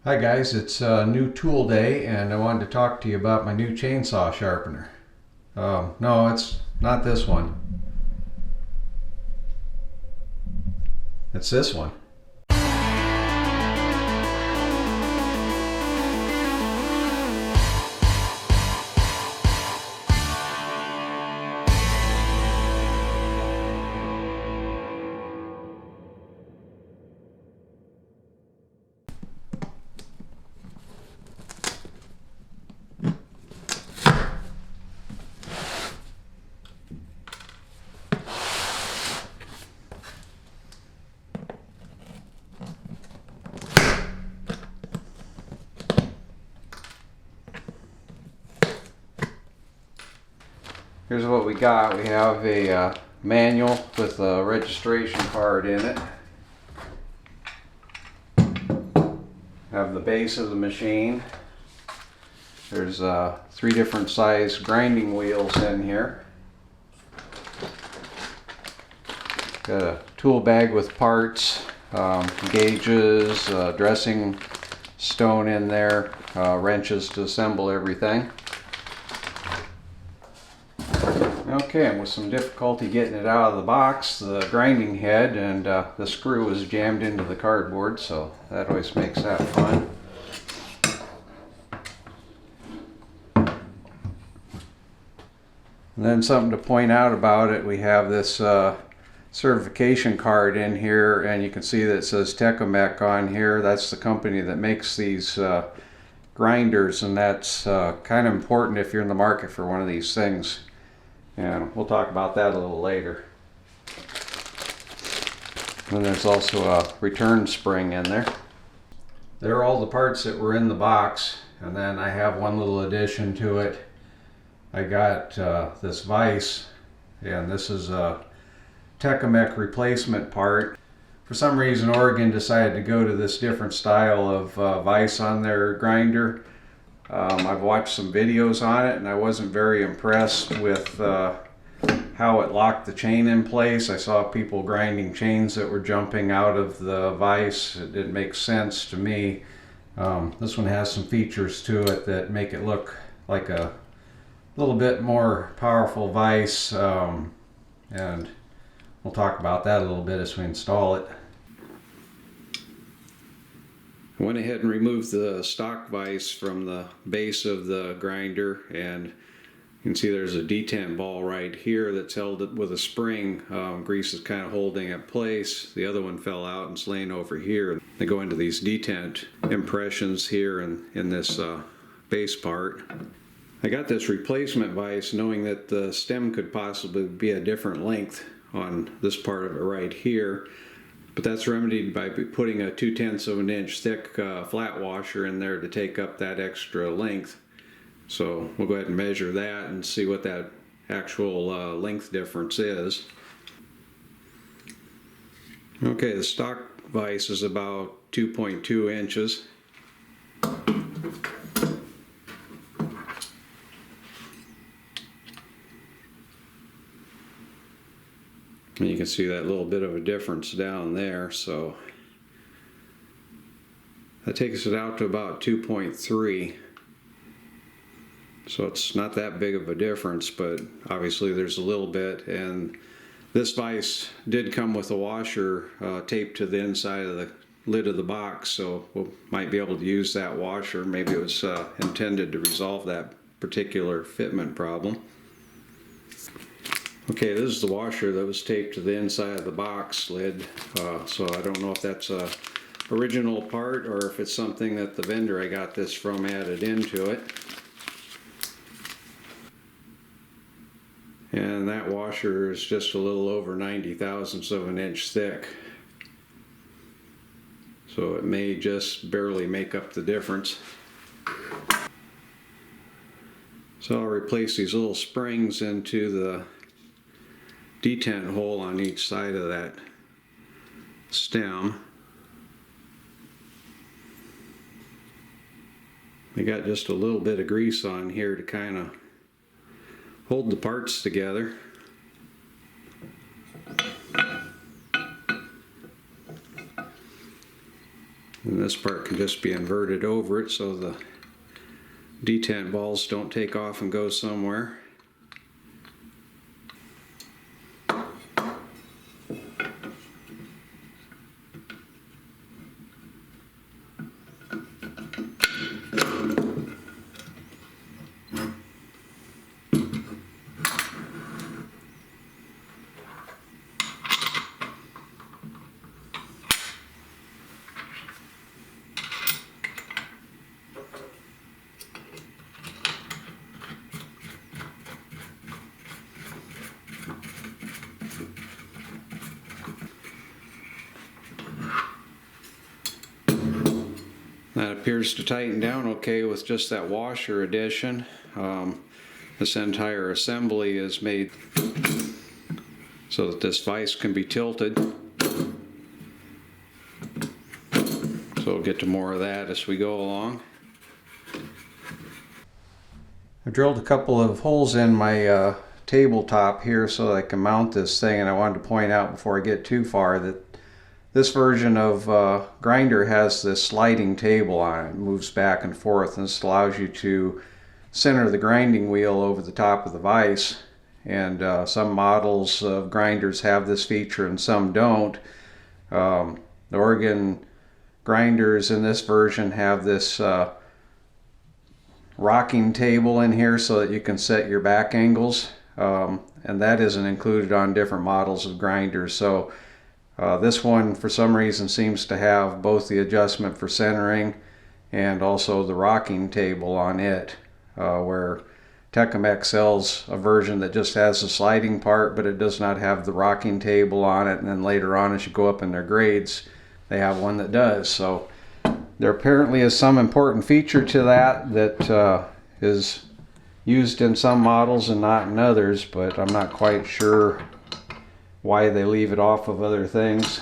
Hi guys, it's a new tool day and I wanted to talk to you about my new chainsaw sharpener. No, it's not this one. It's this one. Here's what we got. We have a manual with a registration card in it. Have the base of the machine. There's 3 different size grinding wheels in here. Got a tool bag with parts, gauges, dressing stone in there, wrenches to assemble everything. Okay, and with some difficulty getting it out of the box, the grinding head and the screw was jammed into the cardboard, so that always makes that fun. And then something to point out about it, we have this certification card in here, and you can see that it says Tecomec on here. That's the company that makes these grinders, and that's kind of important if you're in the market for one of these things. And we'll talk about that a little later. And there's also a return spring in there. There are all the parts that were in the box, and then I have one little addition to it. I got this vise, and this is a Tecomec replacement part. For some reason Oregon decided to go to this different style of vise on their grinder. I've watched some videos on it and I wasn't very impressed with how it locked the chain in place. I saw people grinding chains that were jumping out of the vise. It didn't make sense to me. This one has some features to it that make it look like a little bit more powerful vise, and we'll talk about that a little bit as we install it. I went ahead and removed the stock vise from the base of the grinder, and you can see there's a detent ball right here that's held with a spring. Grease is kind of holding it in place. The other one fell out and is laying over here. They go into these detent impressions here in this base part. I got this replacement vise knowing that the stem could possibly be a different length on this part of it right here. But that's remedied by putting a 2/10 of an inch thick flat washer in there to take up that extra length. So we'll go ahead and measure that and see what that actual length difference is. Okay, the stock vise is about 2.2 inches. And you can see that little bit of a difference down there, so that takes it out to about 2.3. So it's not that big of a difference, but obviously there's a little bit. And this vise did come with a washer taped to the inside of the lid of the box, so we might be able to use that washer. Maybe it was intended to resolve that particular fitment problem. Okay, this is the washer that was taped to the inside of the box lid, so I don't know if that's a original part or if it's something that the vendor I got this from added into it. And that washer is just a little over 90 thousandths of an inch thick, so it may just barely make up the difference. So I'll replace these little springs into the detent hole on each side of that stem. I got just a little bit of grease on here to kind of hold the parts together. And this part can just be inverted over it so the detent balls don't take off and go somewhere. That appears to tighten down okay with just that washer addition. This entire assembly is made so that this vise can be tilted. So we'll get to more of that as we go along. I drilled a couple of holes in my tabletop here so that I can mount this thing, and I wanted to point out before I get too far that this version of grinder has this sliding table on it. It moves back and forth, and this allows you to center the grinding wheel over the top of the vise. And some models of grinders have this feature and some don't. The Oregon grinders in this version have this rocking table in here so that you can set your back angles, and that isn't included on different models of grinders. So this one for some reason seems to have both the adjustment for centering and also the rocking table on it, where Tecomec sells a version that just has the sliding part but it does not have the rocking table on it, and then later on as you go up in their grades they have one that does. So there apparently is some important feature to that is used in some models and not in others, but I'm not quite sure why they leave it off of other things.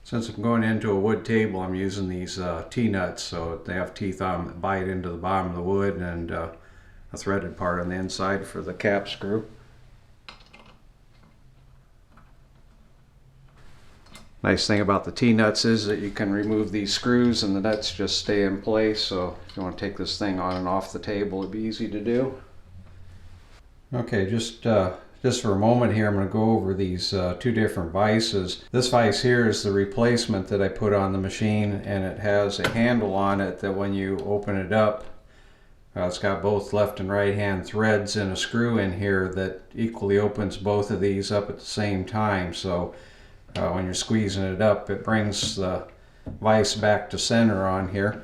Since I'm going into a wood table, I'm using these T-nuts, so they have teeth on that bite into the bottom of the wood, and a threaded part on the inside for the cap screw. Nice thing about the T-nuts is that you can remove these screws and the nuts just stay in place, so if you want to take this thing on and off the table, it'd be easy to do. Okay, just for a moment here, I'm going to go over these two different vices. This vise here is the replacement that I put on the machine, and it has a handle on it that when you open it up, it's got both left and right hand threads and a screw in here that equally opens both of these up at the same time. So when you're squeezing it up, it brings the vise back to center on here.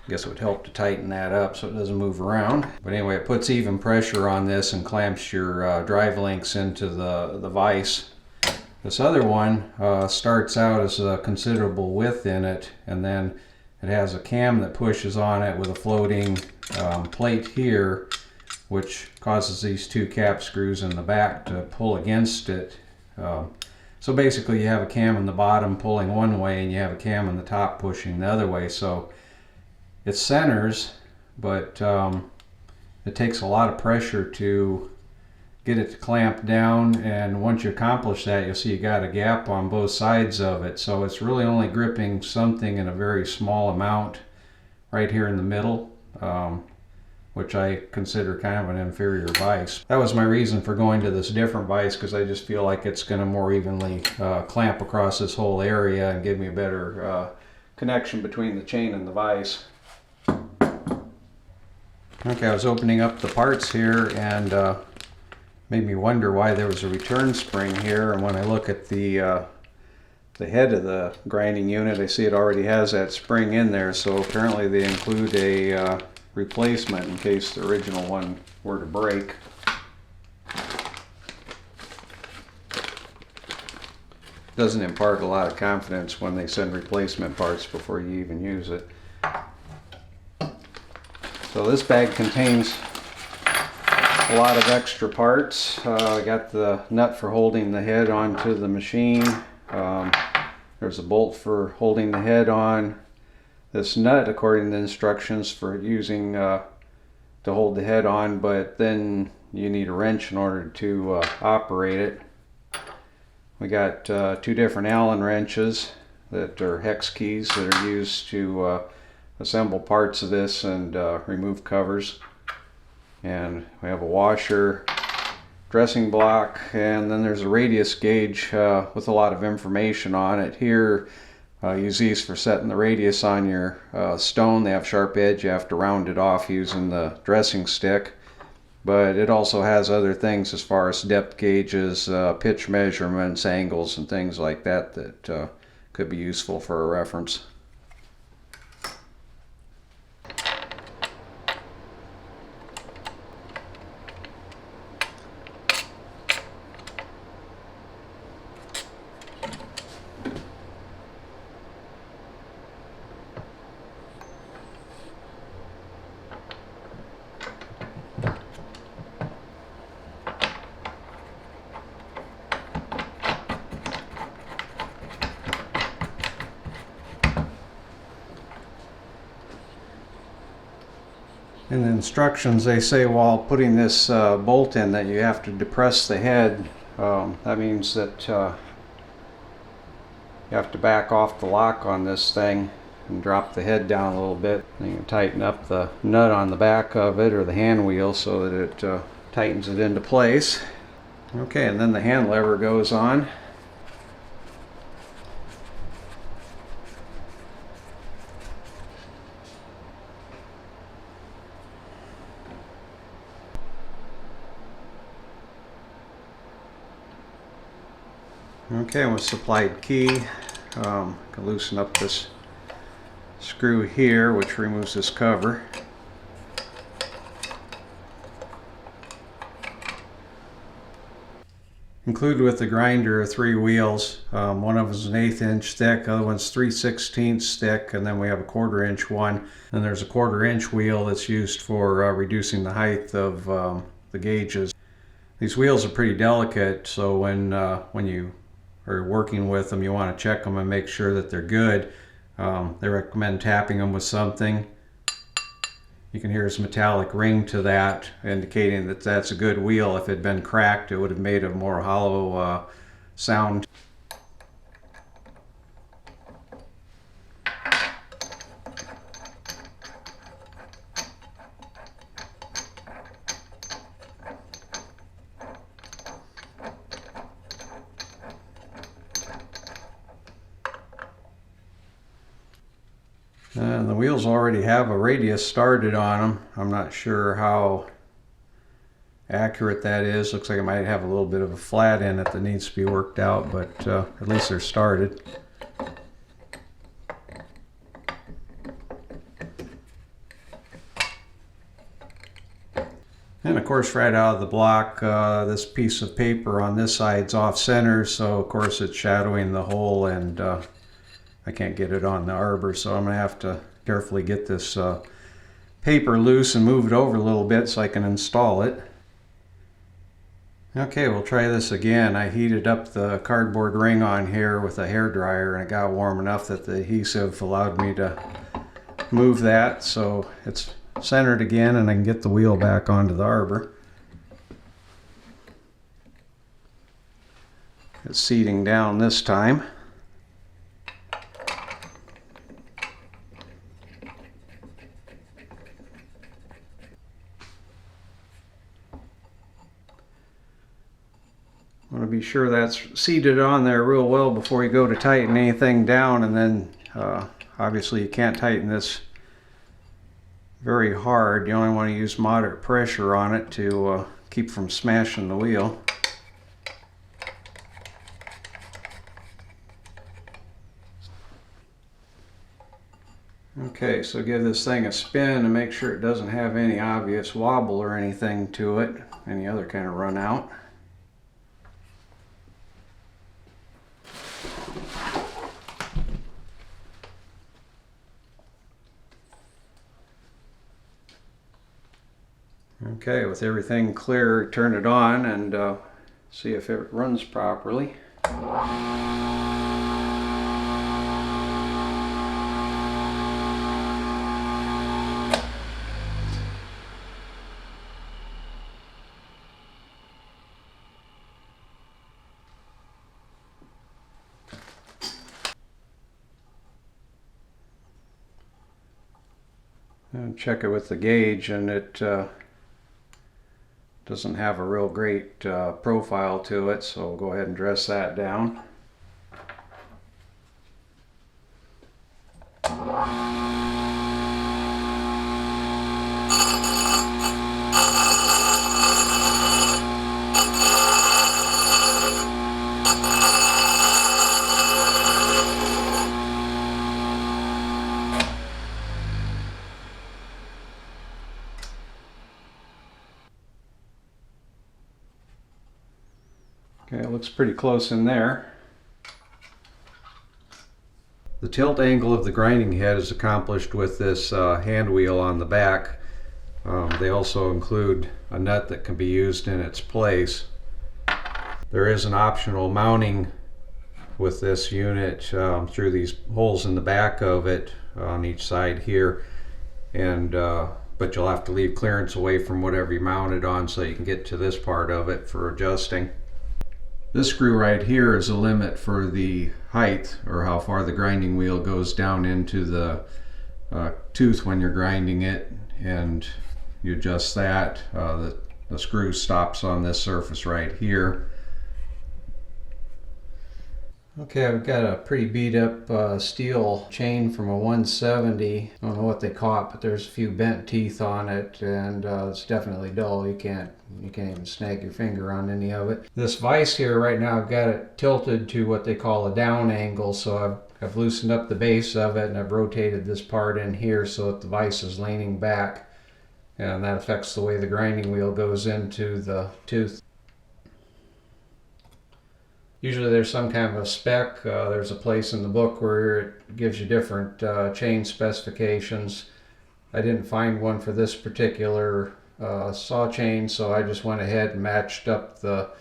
I guess it would help to tighten that up so it doesn't move around. But anyway, it puts even pressure on this and clamps your drive links into the vise. This other one starts out as a considerable width in it, and then it has a cam that pushes on it with a floating plate here, which causes these two cap screws in the back to pull against it. So basically you have a cam in the bottom pulling one way and you have a cam in the top pushing the other way. So it centers, but it takes a lot of pressure to get it to clamp down, and once you accomplish that, you'll see you got a gap on both sides of it. So it's really only gripping something in a very small amount right here in the middle, which I consider kind of an inferior vise. That was my reason for going to this different vise, because I just feel like it's going to more evenly clamp across this whole area and give me a better connection between the chain and the vise. Okay, I was opening up the parts here and made me wonder why there was a return spring here, and when I look at the head of the grinding unit, I see it already has that spring in there, so apparently they include a replacement in case the original one were to break. Doesn't impart a lot of confidence when they send replacement parts before you even use it. So this bag contains a lot of extra parts. I got the nut for holding the head onto the machine. There's a bolt for holding the head on. This nut, according to the instructions, for using to hold the head on, but then you need a wrench in order to operate it. We got two different Allen wrenches that are hex keys that are used to assemble parts of this and remove covers. And we have a washer, dressing block, and then there's a radius gauge with a lot of information on it. Here, use these for setting the radius on your stone. They have sharp edge. You have to round it off using the dressing stick. But it also has other things as far as depth gauges, pitch measurements, angles, and things like that that could be useful for a reference. In the instructions they say while putting this bolt in that you have to depress the head. That means that you have to back off the lock on this thing and drop the head down a little bit. And you can tighten up the nut on the back of it or the hand wheel so that it tightens it into place. Okay, and then the hand lever goes on. Okay, with supplied key, can loosen up this screw here, which removes this cover. Included with the grinder are 3 wheels. One of them is an 1/8 inch thick, the other one's 3/16 thick, and then we have a 1/4 inch one. And there's a 1/4 inch wheel that's used for reducing the height of the gauges. These wheels are pretty delicate, so when you are working with them, you want to check them and make sure that they're good. They recommend tapping them with something. You can hear this metallic ring to that, indicating that that's a good wheel. If it had been cracked, it would have made a more hollow sound. And the wheels already have a radius started on them. I'm not sure how accurate that is. Looks like it might have a little bit of a flat in it that needs to be worked out, but at least they're started. And of course, right out of the block, this piece of paper on this side's off center, so of course it's shadowing the hole, and I can't get it on the arbor, so I'm going to have to carefully get this paper loose and move it over a little bit so I can install it. Okay, we'll try this again. I heated up the cardboard ring on here with a hairdryer, and it got warm enough that the adhesive allowed me to move that, so it's centered again and I can get the wheel back onto the arbor. It's seating down this time. Want to be sure that's seated on there real well before you go to tighten anything down, and then obviously you can't tighten this very hard. You only want to use moderate pressure on it to keep from smashing the wheel. Okay, so give this thing a spin and make sure it doesn't have any obvious wobble or anything to it, any other kind of run out. Okay, with everything clear, turn it on and see if it runs properly. And check it with the gauge, and it doesn't have a real great profile to it, so we'll go ahead and dress that down. Okay, it looks pretty close in there. The tilt angle of the grinding head is accomplished with this hand wheel on the back. They also include a nut that can be used in its place. There is an optional mounting with this unit through these holes in the back of it on each side here, and but you'll have to leave clearance away from whatever you mount it on so you can get to this part of it for adjusting. This screw right here is a limit for the height, or how far the grinding wheel goes down into the tooth when you're grinding it, and you adjust that. The screw stops on this surface right here. Okay, I've got a pretty beat up steel chain from a 170. I don't know what they caught, but there's a few bent teeth on it, and it's definitely dull. You can't even snag your finger on any of it. This vise here right now, I've got it tilted to what they call a down angle, so I've loosened up the base of it, and I've rotated this part in here so that the vise is leaning back, and that affects the way the grinding wheel goes into the tooth. Usually there's some kind of a spec. There's a place in the book where it gives you different chain specifications. I didn't find one for this particular saw chain, so I just went ahead and matched up the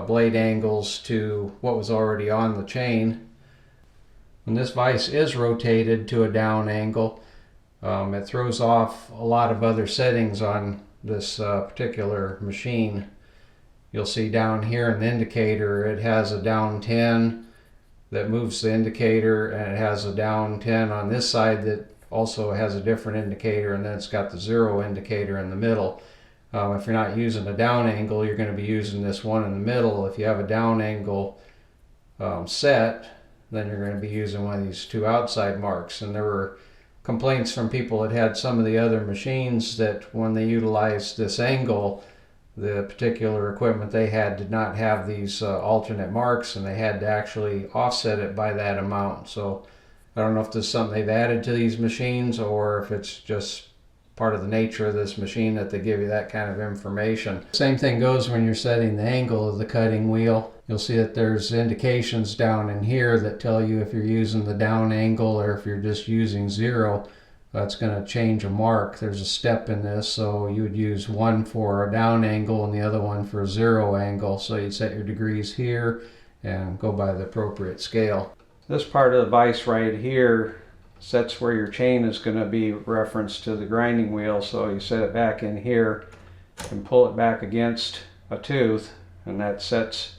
blade angles to what was already on the chain. When this vise is rotated to a down angle, it throws off a lot of other settings on this particular machine. You'll see down here in the indicator it has a down 10 that moves the indicator, and it has a down 10 on this side that also has a different indicator, and then it's got the 0 indicator in the middle. If you're not using a down angle, you're going to be using this one in the middle. If you have a down angle set, then you're going to be using one of these two outside marks. And there were complaints from people that had some of the other machines that when they utilized this angle, the particular equipment they had did not have these alternate marks, and they had to actually offset it by that amount. So I don't know if this is something they've added to these machines, or if it's just part of the nature of this machine that they give you that kind of information. Same thing goes when you're setting the angle of the cutting wheel. You'll see that there's indications down in here that tell you if you're using the down angle or if you're just using 0. That's going to change a mark. There's a step in this, so you would use one for a down angle and the other one for a 0 angle. So you'd set your degrees here and go by the appropriate scale. This part of the vise right here sets where your chain is going to be referenced to the grinding wheel. So you set it back in here and pull it back against a tooth, and that sets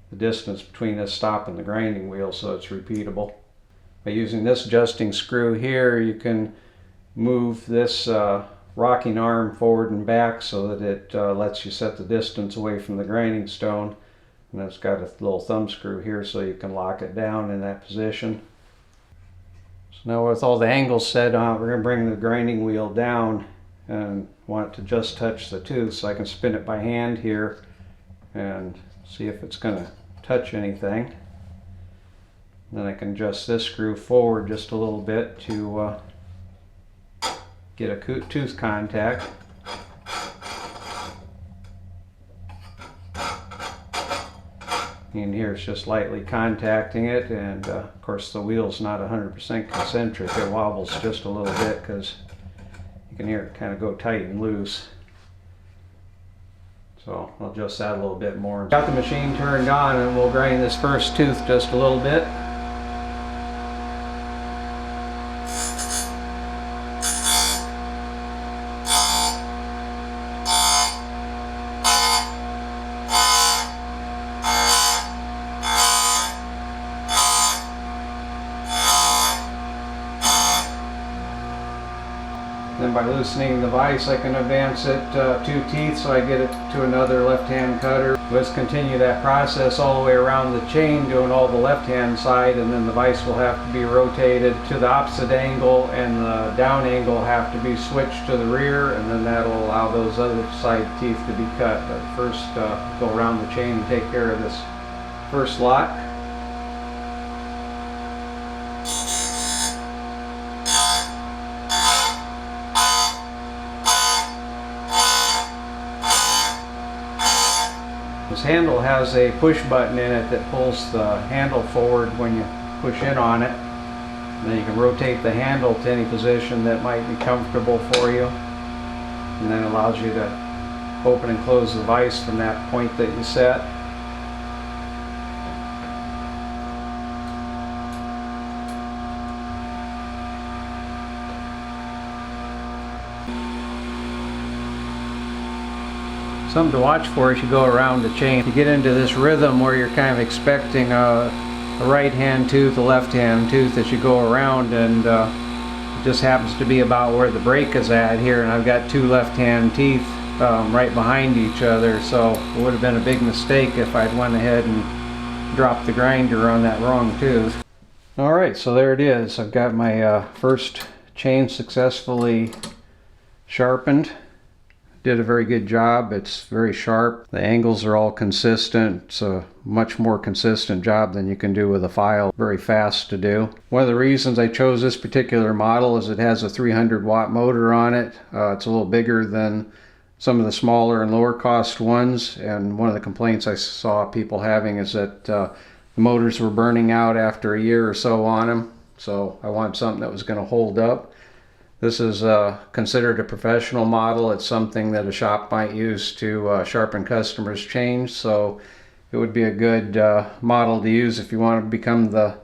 the distance between this stop and the grinding wheel, so it's repeatable. By using this adjusting screw here, you can move this rocking arm forward and back so that it lets you set the distance away from the grinding stone. And it's got a little thumb screw here so you can lock it down in that position. So now with all the angles set on, we're going to bring the grinding wheel down and want it to just touch the tooth, so I can spin it by hand here and see if it's going to touch anything. Then I can adjust this screw forward just a little bit to get a tooth contact. And here it's just lightly contacting it, and of course the wheel's not 100% concentric. It wobbles just a little bit because you can hear it kind of go tight and loose. So I'll adjust that a little bit more. Got the machine turned on, and we'll grind this first tooth just a little bit. Then by loosening the vise, I can advance it 2 teeth so I get it to another left-hand cutter. Let's continue that process all the way around the chain, doing all the left-hand side, and then the vise will have to be rotated to the opposite angle, and the down angle have to be switched to the rear, and then that'll allow those other side teeth to be cut. But first, go around the chain and take care of this first lot. This handle has a push button in it that pulls the handle forward when you push in on it. And then you can rotate the handle to any position that might be comfortable for you. And then it allows you to open and close the vise from that point that you set. Something to watch for as you go around the chain. You get into this rhythm where you're kind of expecting a right hand tooth, a left hand tooth as you go around, and it just happens to be about where the break is at here, and I've got 2 left hand teeth right behind each other, so it would have been a big mistake if I'd went ahead and dropped the grinder on that wrong tooth. Alright, so there it is. I've got my first chain successfully sharpened. Did a very good job. It's very sharp. The angles are all consistent. It's a much more consistent job than you can do with a file. Very fast to do. One of the reasons I chose this particular model is it has a 300-watt motor on it. It's a little bigger than some of the smaller and lower cost ones, and one of the complaints I saw people having is that the motors were burning out after a year or so on them. So I wanted something that was going to hold up. This is considered a professional model. It's something that a shop might use to sharpen customers' chains, so it would be a good model to use if you want to become the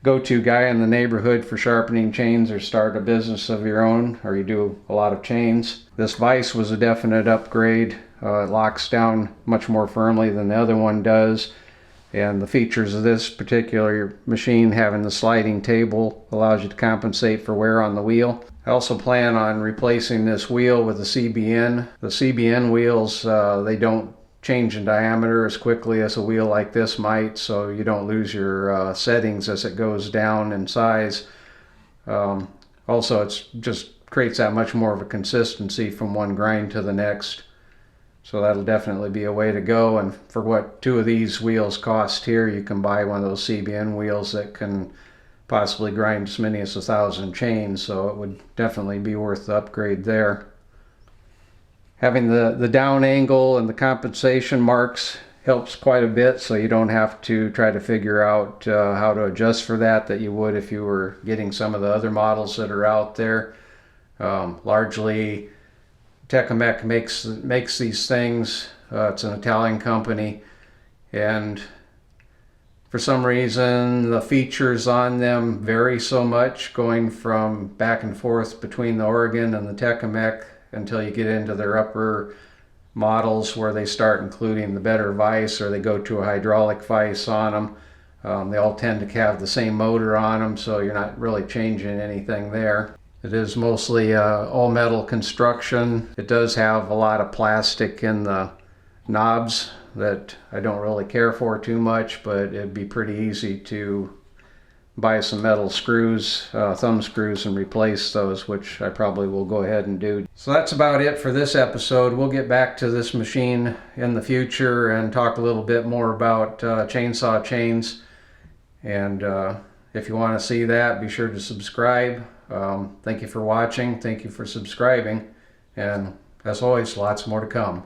go-to guy in the neighborhood for sharpening chains or start a business of your own, or you do a lot of chains. This vise was a definite upgrade. It locks down much more firmly than the other one does. And the features of this particular machine, having the sliding table, allows you to compensate for wear on the wheel. I also plan on replacing this wheel with a CBN. The CBN wheels, they don't change in diameter as quickly as a wheel like this might, so you don't lose your settings as it goes down in size. Also, it just creates that much more of a consistency from one grind to the next. So that'll definitely be a way to go, and for what 2 of these wheels cost here, you can buy one of those CBN wheels that can possibly grind as many as 1,000 chains, so it would definitely be worth the upgrade there. Having the down angle and the compensation marks helps quite a bit, so you don't have to try to figure out how to adjust for that you would if you were getting some of the other models that are out there. Largely Tecomec makes these things. It's an Italian company, and for some reason the features on them vary so much, going from back and forth between the Oregon and the Tecomec until you get into their upper models where they start including the better vise, or they go to a hydraulic vise on them. They all tend to have the same motor on them, so you're not really changing anything there. It is mostly all metal construction. It does have a lot of plastic in the knobs that I don't really care for too much, but it'd be pretty easy to buy some metal screws, thumb screws, and replace those, which I probably will go ahead and do. So that's about it for this episode. We'll get back to this machine in the future and talk a little bit more about chainsaw chains. And if you want to see that, be sure to subscribe. Thank you for watching. Thank you for subscribing. And as always, lots more to come.